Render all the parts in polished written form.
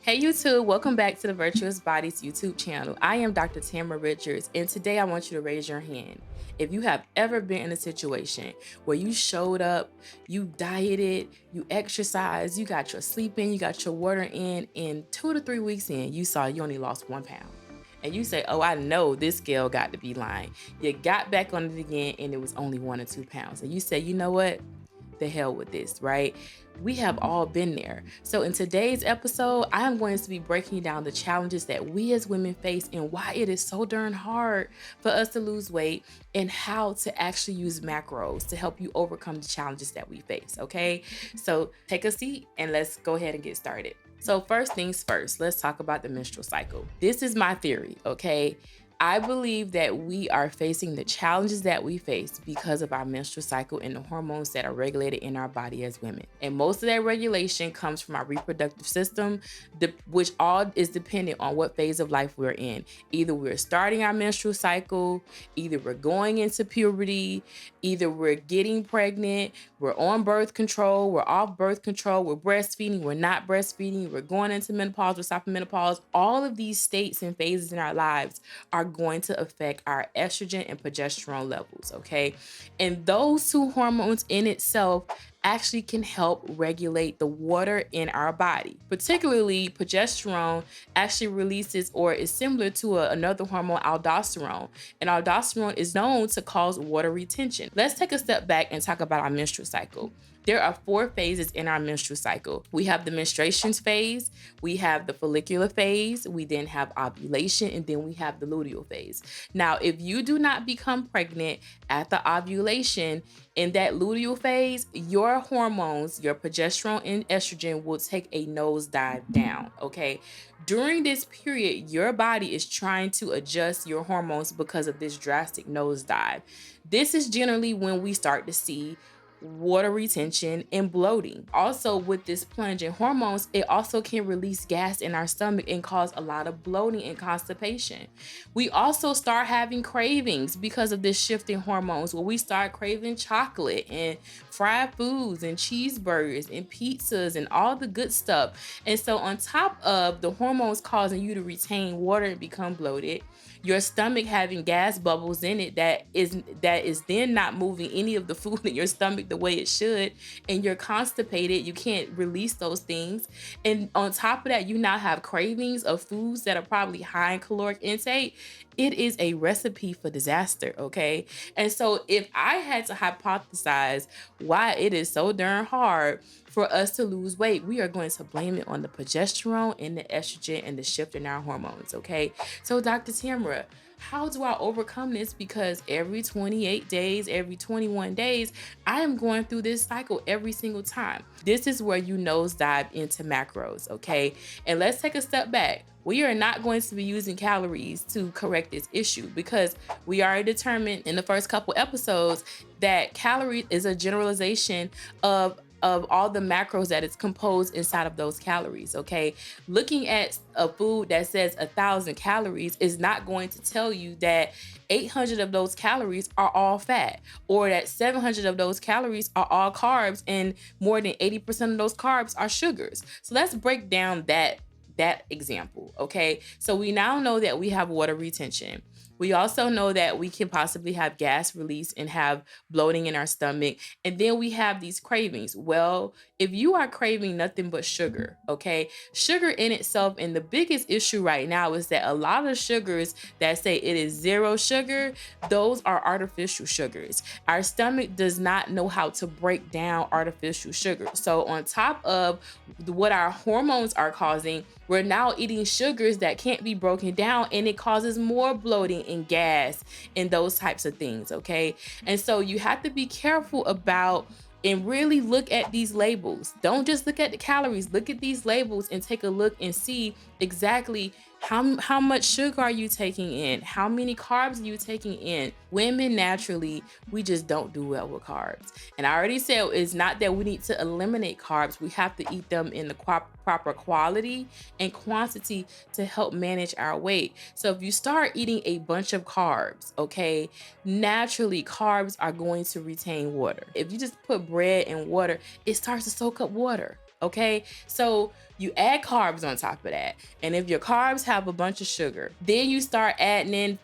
Hey YouTube, welcome back to the Virtuous Bodies YouTube channel. I am Dr. Tamara Richards, and today I want you to raise your hand. If you have ever been in a situation where you showed up, you dieted, you exercised, you got your sleep in, you got your water in, and 2 to 3 weeks in, you saw you only lost 1 pound. And you say, oh, I know this scale got to be lying. You got back on it again, and it was only 1 or 2 pounds. And you say, you know what? The hell with this, right? We have all been there. So in today's episode, I am going to be breaking down the challenges that we as women face and why it is so darn hard for us to lose weight and how to actually use macros to help you overcome the challenges that we face, okay? So take a seat and let's go ahead and get started. So first things first, let's talk about the menstrual cycle. This is my theory, okay? I believe that we are facing the challenges that we face because of our menstrual cycle and the hormones that are regulated in our body as women. And most of that regulation comes from our reproductive system, which all is dependent on what phase of life we're in. Either we're starting our menstrual cycle, either we're going into puberty, either we're getting pregnant, we're on birth control, we're off birth control, we're breastfeeding, we're not breastfeeding, we're going into menopause, we're stopping menopause. All of these states and phases in our lives are going to affect our estrogen and progesterone levels, okay? And those two hormones in itself actually can help regulate the water in our body. Particularly, progesterone actually releases or is similar to another hormone, aldosterone. And aldosterone is known to cause water retention. Let's take a step back and talk about our menstrual cycle. There are 4 phases in our menstrual cycle. We have the menstruation phase, we have the follicular phase, we then have ovulation, and then we have the luteal phase. Now, if you do not become pregnant at the ovulation, in that luteal phase, your hormones, your progesterone and estrogen will take a nosedive down, okay? During this period, your body is trying to adjust your hormones because of this drastic nosedive. This is generally when we start to see water retention and bloating. Also, with this plunge in hormones, it also can release gas in our stomach and cause a lot of bloating and constipation. We also start having cravings because of this shift in hormones, where we start craving chocolate and fried foods and cheeseburgers and pizzas and all the good stuff. And so on top of the hormones causing you to retain water and become bloated, your stomach having gas bubbles in it that is then not moving any of the food in your stomach the way it should, and you're constipated, you can't release those things. And on top of that, you now have cravings of foods that are probably high in caloric intake. It is a recipe for disaster, okay? And so if I had to hypothesize why it is so darn hard for us to lose weight, we are going to blame it on the progesterone and the estrogen and the shift in our hormones, okay? So Dr. Tamara, how do I overcome this? Because every 28 days, every 21 days, I am going through this cycle every single time. This is where you nosedive into macros, okay? And let's take a step back. We are not going to be using calories to correct this issue, because we already determined in the first couple episodes that calorie is a generalization of all the macros that is composed inside of those calories, okay? Looking at a food that says 1,000 calories is not going to tell you that 800 of those calories are all fat, or that 700 of those calories are all carbs, and more than 80% of those carbs are sugars. So let's break down that example, okay? So we now know that we have water retention. We also know that we can possibly have gas release and have bloating in our stomach. And then we have these cravings. Well, if you are craving nothing but sugar, okay, sugar in itself, and the biggest issue right now is that a lot of sugars that say it is zero sugar, those are artificial sugars. Our stomach does not know how to break down artificial sugar. So on top of what our hormones are causing, we're now eating sugars that can't be broken down, and it causes more bloating and gas and those types of things, okay? And so you have to be careful about and really look at these labels. Don't just look at the calories. Look at these labels and take a look and see exactly how much sugar are you taking in? How many carbs are you taking in? Women naturally, we just don't do well with carbs. And I already said it's not that we need to eliminate carbs. We have to eat them in the proper quality and quantity to help manage our weight. So if you start eating a bunch of carbs, okay, naturally carbs are going to retain water. If you just put bread and water, it starts to soak up water. Okay, so You add carbs on top of that. And if your carbs have a bunch of sugar, then you start adding in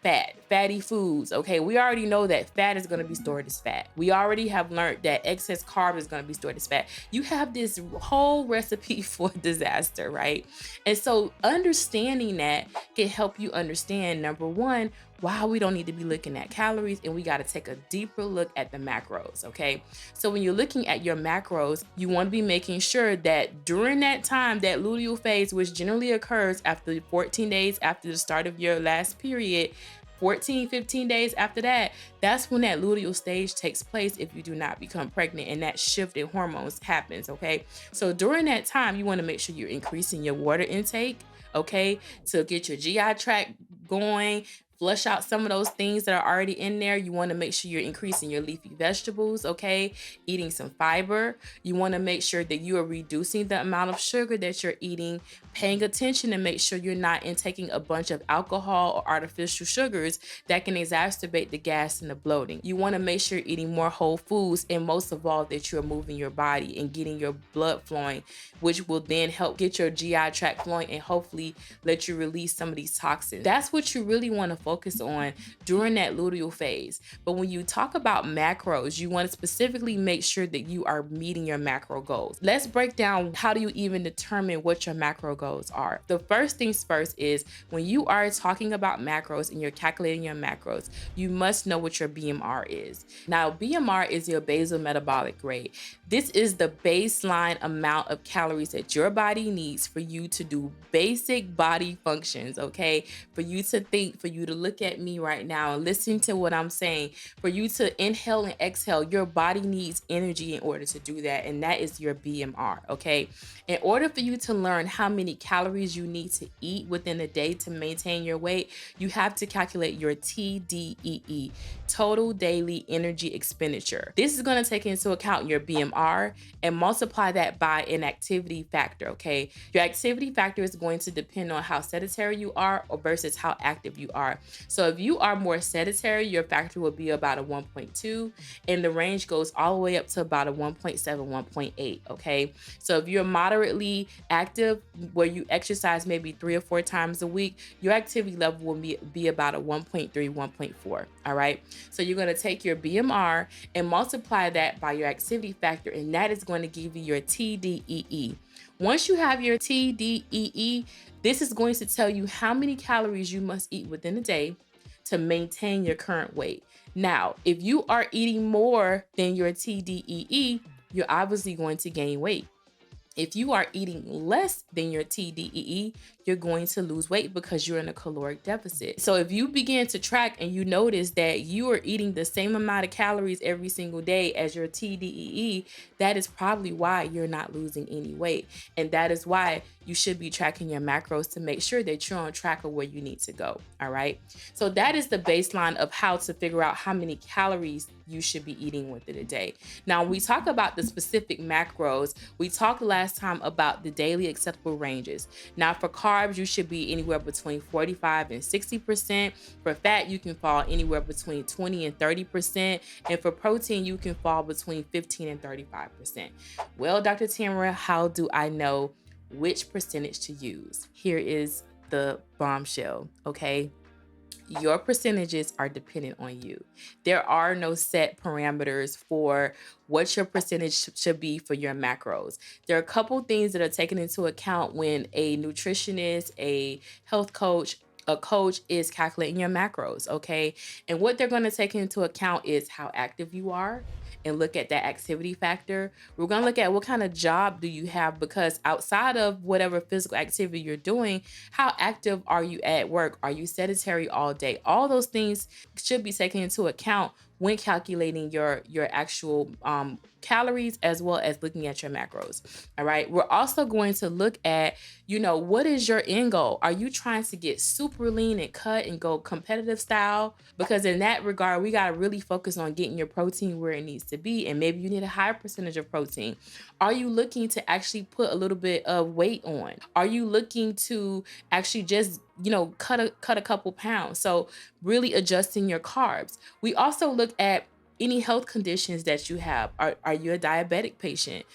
fatty foods. Okay, we already know that fat is gonna be stored as fat. We already have learned that excess carb is gonna be stored as fat. You have this whole recipe for disaster, right? And so understanding that can help you understand, number one, why we don't need to be looking at calories, and we got to take a deeper look at the macros. Okay, so when you're looking at your macros, you want to be making sure that during that time, that luteal phase, which generally occurs after 14 days after the start of your last period, 14, 15 days after that, that's when that luteal stage takes place if you do not become pregnant and that shift in hormones happens. Okay, so during that time, you want to make sure you're increasing your water intake, okay, to get your GI tract going, flush out some of those things that are already in there. You want to make sure you're increasing your leafy vegetables, okay, eating some fiber. You want to make sure that you are reducing the amount of sugar that you're eating, paying attention to make sure you're not intaking a bunch of alcohol or artificial sugars that can exacerbate the gas and the bloating. You want to make sure you're eating more whole foods, and most of all, that you're moving your body and getting your blood flowing, which will then help get your GI tract flowing and hopefully let you release some of these toxins. That's what you really want to focus on during that luteal phase. But when you talk about macros, you want to specifically make sure that you are meeting your macro goals. Let's break down, how do you even determine what your macro goals are? The first things first is, when you are talking about macros and you're calculating your macros, you must know what your BMR is. Now, BMR is your basal metabolic rate. This is the baseline amount of calories that your body needs for you to do basic body functions, okay? For you to think, for you to look at me right now and listen to what I'm saying, for you to inhale and exhale, your body needs energy in order to do that, and that is your BMR, okay? In order for you to learn how many calories you need to eat within a day to maintain your weight, you have to calculate your TDEE, total daily energy expenditure. This is going to take into account your BMR and multiply that by an activity factor, okay? Your activity factor is going to depend on how sedentary you are or versus how active you are. So if you are more sedentary, your factor will be about a 1.2, and the range goes all the way up to about a 1.7, 1.8, okay? So if you're moderately active, where you exercise maybe 3 or 4 times a week, your activity level will be about a 1.3, 1.4, all right? So you're going to take your BMR and multiply that by your activity factor, and that is going to give you your TDEE. Once you have your TDEE, this is going to tell you how many calories you must eat within a day to maintain your current weight. Now, if you are eating more than your TDEE, you're obviously going to gain weight. If you are eating less than your TDEE, you're going to lose weight because you're in a caloric deficit. So if you begin to track and you notice that you are eating the same amount of calories every single day as your TDEE, that is probably why you're not losing any weight. And that is why you should be tracking your macros to make sure that you're on track of where you need to go. All right. So that is the baseline of how to figure out how many calories you should be eating within a day. Now, when we talk about the specific macros, we talked last time about the daily acceptable ranges. Now, for carbs, you should be anywhere between 45 and 60%. For fat, you can fall anywhere between 20 and 30%. And for protein, you can fall between 15 and 35%. Well, Dr. Tamara, how do I know which percentage to use? Here is the bombshell, okay? Your percentages are dependent on you. There are no set parameters for what your percentage should be for your macros. There are a couple things that are taken into account when a nutritionist, a health coach, a coach is calculating your macros, okay? And what they're going to take into account is how active you are, and look at that activity factor. We're going to look at what kind of job do you have, because outside of whatever physical activity you're doing, how active are you at work? Are you sedentary all day? All those things should be taken into account when calculating your actual calories, as well as looking at your macros. All right. We're also going to look at, what is your end goal? Are you trying to get super lean and cut and go competitive style? Because in that regard, we got to really focus on getting your protein where it needs to be. And maybe you need a higher percentage of protein. Are you looking to actually put a little bit of weight on? Are you looking to actually just cut a couple pounds? So really adjusting your carbs. We also look at any health conditions that you have. Are you a diabetic patient?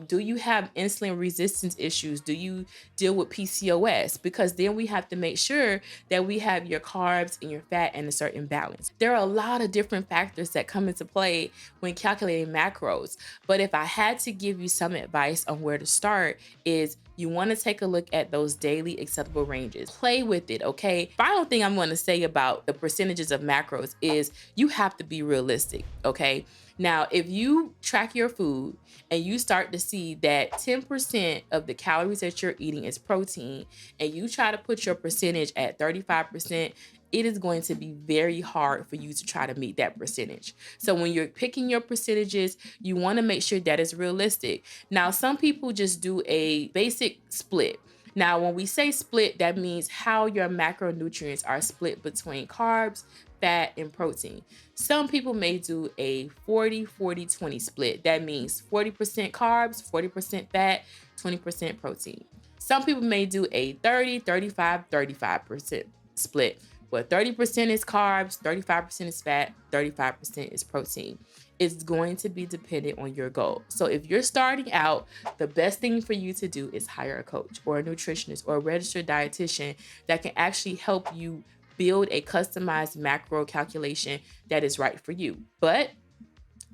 Do you have insulin resistance issues? Do you deal with PCOS? Because then we have to make sure that we have your carbs and your fat in a certain balance. There are a lot of different factors that come into play when calculating macros. But if I had to give you some advice on where to start, is you want to take a look at those daily acceptable ranges. Play with it, okay? Final thing I'm going to say about the percentages of macros is you have to be realistic, okay? Now, if you track your food and you start to see that 10% of the calories that you're eating is protein, and you try to put your percentage at 35%, it is going to be very hard for you to try to meet that percentage. So when you're picking your percentages, you want to make sure that it's realistic. Now, some people just do a basic split. Now, when we say split, that means how your macronutrients are split between carbs, fat, and protein. Some people may do a 40-40-20 split. That means 40% carbs, 40% fat, 20% protein. Some people may do a 30-35-35% split, where 30% is carbs, 35% is fat, 35% is protein. It's going to be dependent on your goal. So if you're starting out, the best thing for you to do is hire a coach or a nutritionist or a registered dietitian that can actually help you build a customized macro calculation that is right for you. But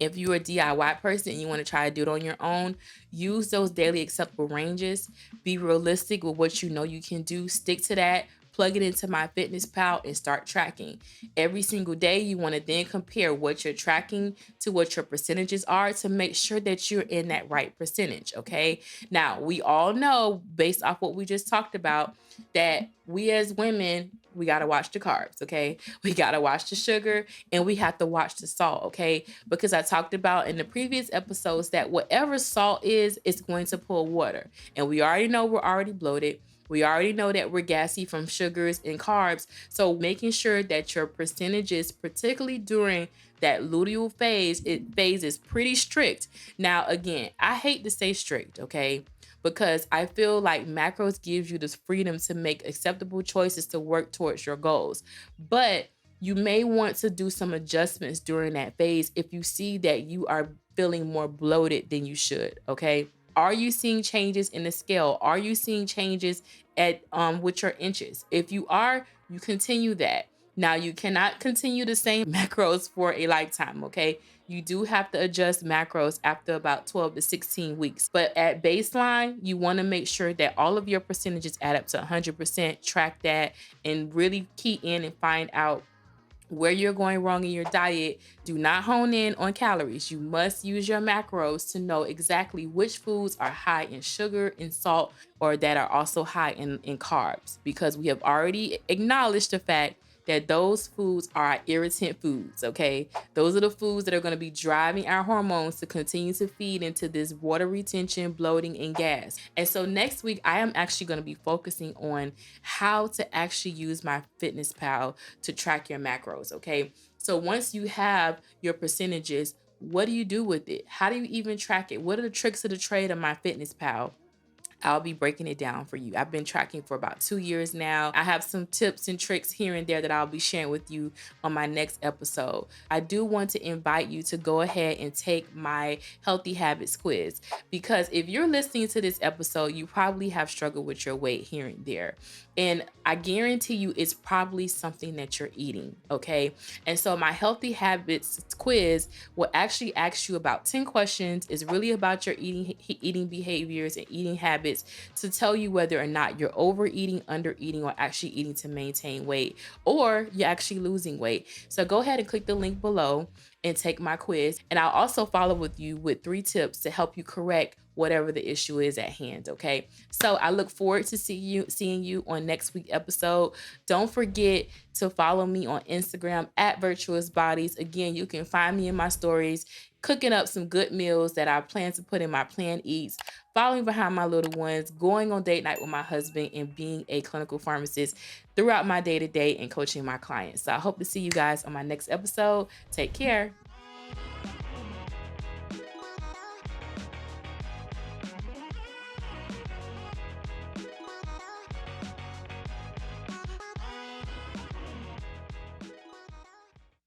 if you're a DIY person and you want to try to do it on your own, use those daily acceptable ranges. Be realistic with what you know you can do. Stick to that. Plug it into MyFitnessPal and start tracking. Every single day, you want to then compare what you're tracking to what your percentages are to make sure that you're in that right percentage, okay? Now, we all know, based off what we just talked about, that we as women, we got to watch the carbs, okay? We got to watch the sugar and we have to watch the salt, okay? Because I talked about in the previous episodes that whatever salt is, it's going to pull water. And we already know we're already bloated. We already know that we're gassy from sugars and carbs. So making sure that your percentages, particularly during that luteal phase, phase is pretty strict. Now, again, I hate to say strict, okay? Because I feel like macros gives you this freedom to make acceptable choices to work towards your goals. But you may want to do some adjustments during that phase if you see that you are feeling more bloated than you should, okay? Are you seeing changes in the scale? Are you seeing changes at with your inches? If you are, you continue that. Now you cannot continue the same macros for a lifetime, okay? You do have to adjust macros after about 12 to 16 weeks. But at baseline, you want to make sure that all of your percentages add up to 100%. Track that and really key in and find out where you're going wrong in your diet. Do not hone in on calories. You must use your macros to know exactly which foods are high in sugar and salt or that are also high in carbs, because we have already acknowledged the fact that those foods are irritant foods, okay? Those are the foods that are going to be driving our hormones to continue to feed into this water retention, bloating, and gas. And so next week, I am actually going to be focusing on how to actually use MyFitnessPal to track your macros, okay? So once you have your percentages, what do you do with it? How do you even track it? What are the tricks of the trade of MyFitnessPal? I'll be breaking it down for you. I've been tracking for about 2 years now. I have some tips and tricks here and there that I'll be sharing with you on my next episode. I do want to invite you to go ahead and take my Healthy Habits quiz, because if you're listening to this episode, you probably have struggled with your weight here and there. And I guarantee you it's probably something that you're eating, okay? And so my Healthy Habits quiz will actually ask you about 10 questions. It's really about your eating behaviors and eating habits to tell you whether or not you're overeating, undereating, or actually eating to maintain weight, or you're actually losing weight. So go ahead and click the link below and take my quiz. And I'll also follow with you with 3 tips to help you correct whatever the issue is at hand, okay? So I look forward to seeing you on next week's episode. Don't forget to follow me on Instagram at Virtuous Bodies. Again, you can find me in my stories cooking up some good meals that I plan to put in my planned eats, following behind my little ones, going on date night with my husband, and being a clinical pharmacist throughout my day-to-day and coaching my clients. So I hope to see you guys on my next episode. Take care.